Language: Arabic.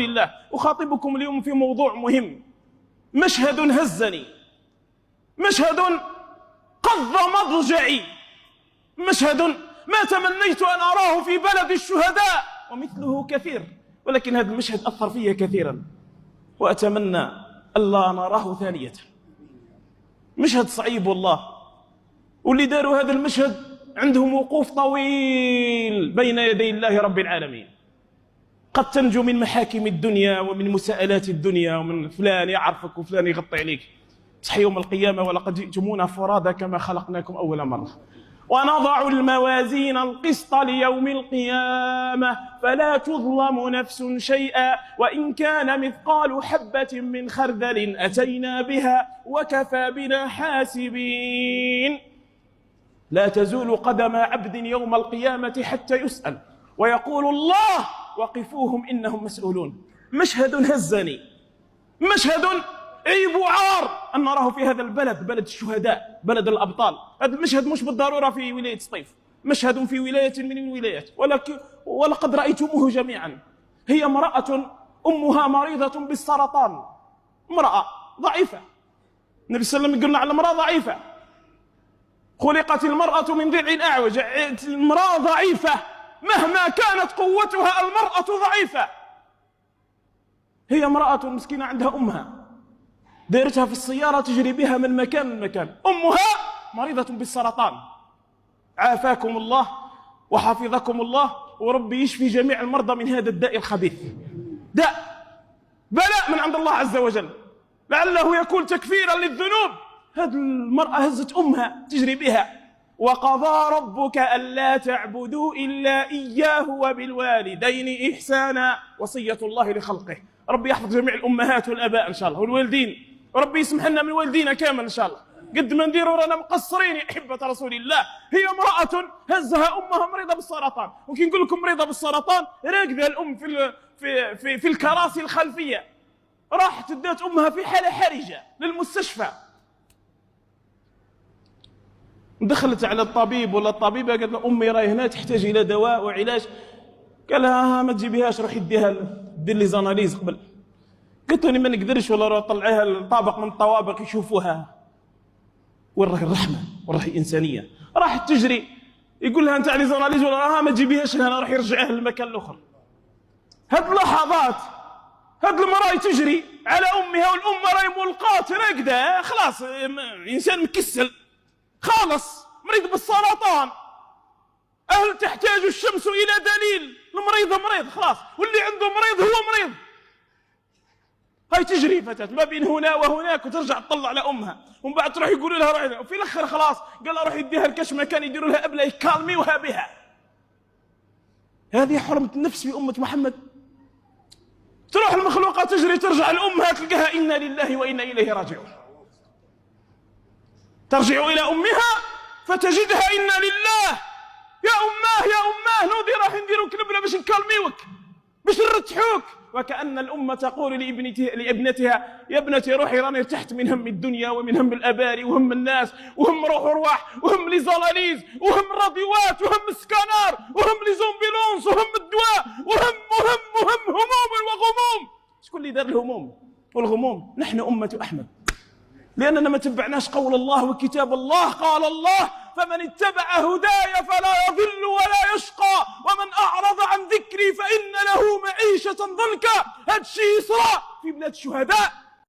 الله. أخاطبكم اليوم في موضوع مهم. مشهد هزني، مشهد قض مضجعي، مشهد ما تمنيت أن أراه في بلد الشهداء، ومثله كثير، ولكن هذا المشهد أثر في كثيرا، وأتمنى ألا نراه ثانية. مشهد صعيب والله، واللي داروا هذا المشهد عندهم وقوف طويل بين يدي الله رب العالمين. قد تنجو من محاكم الدنيا ومن مساءلات الدنيا ومن فلان يعرفك وفلان يغطي عليك، تصحى يوم القيامة ولقد جئتمونا فرادى كما خلقناكم أول مرة. ونضع الموازين القسط ليوم القيامة فلا تظلم نفس شيئا وإن كان مثقال حبة من خردل أتينا بها وكفى بنا حاسبين. لا تزول قدم عبد يوم القيامة حتى يسأل ويقول الله وقفوهم إنهم مسؤولون. مشهد هزني، مشهد عيب وعار أن نراه في هذا البلد، بلد الشهداء، بلد الأبطال. هذا المشهد مش بالضرورة في ولاية سطيف، مشهد في ولاية من الولايات، ولقد رأيتموه جميعا. هي امرأة أمها مريضة بالسرطان، امرأة ضعيفة. النبي صلى الله عليه وسلم قلنا على امرأة ضعيفة، خلقت المرأة من ضلع أعوج. المرأة ضعيفة مهما كانت قوتها، المرأة ضعيفة. هي امرأة مسكينة عندها أمها، ديرتها في السيارة تجري بها من مكان لمكان، أمها مريضة بالسرطان. عافاكم الله وحفظكم الله، وربي يشفي جميع المرضى من هذا الداء الخبيث. داء بلاء من عند الله عز وجل، لعله يكون تكفيرا للذنوب. هذه المرأة هزت أمها تجري بها. وقضى ربك ألا تعبدوا إلا إياه وبالوالدين إحسانا، وصية الله لخلقه. ربي يحفظ جميع الأمهات والآباء إن شاء الله والوالدين، وربي يسمح لنا من والدينا كامل إن شاء الله. قد ما نديروا رانا مقصرين يا أحبة رسول الله. هي امرأة هزها أمها مريضة بالسرطان، ممكن نقول لكم مريضة بالسرطان، راكدة الأم في الكراسي الخلفية، راحت ادت أمها في حالة حرجة للمستشفى. دخلت على الطبيب ولا الطبيبة قالت له أمي راهي هنا تحتاج إلى دواء وعلاج. قال لها ما تجيبيهاش، روحي ديها دير لي زاناليز قبل. قلت له ما نقدرش، ولا روح طلعيها لطابق من الطوابق يشوفوها. وين راهي الرحمة وين راهي الإنسانية؟ راحت تجري، يقول لها أنت علي زاناليز ولا راها ما تجيبيهاش لهنا، راح يرجعها للمكان الآخر. هاد اللحظات هاد المرأة تجري على أمها، والأم راهي ملقاة راقدة، خلاص إنسان مكسل خالص، مريض بالسرطان. هل تحتاج الشمس إلى دليل؟ المريض مريض خلاص، واللي عنده مريض هو مريض. هاي تجري فتاة ما بين هنا وهناك، وترجع تطلع على أمها، ومن بعد تروح يقولوا لها روحي، وفي الأخر خلاص قال لها روح يديها الكشمة، كان يديروا لها أبلة يكالميوها بها. هذه حرمة النفس في أمة محمد. تروح المخلوقات تجري ترجع لأمها تلقاها إنا لله وإنا إليه راجعون. ترجع إلى أمها فتجدها إنا لله. يا أماه يا أماه، نوضي راح نديروا كلبنا باش نكلميوك باش نرتحوك. وكأن الأم تقول لابنتها يا ابنتي روحي، راني ارتحت من هم الدنيا ومن هم الأباري وهم الناس وهم روح ورواح وهم لي زلاليز وهم راديوات وهم سكانار وهم لي زومبيلونس وهم الدواء وهم هموم وغموم. شكون اللي دار الهموم والغموم؟ نحن أمة أحمد، لأننا ما تبعناش قول الله وكتاب الله. قال الله فمن اتبع هداي فلا يضل ولا يشقى ومن أعرض عن ذكري فإن له معيشة ضنكا. هذا الشيء يصرى في بلاد الشهداء،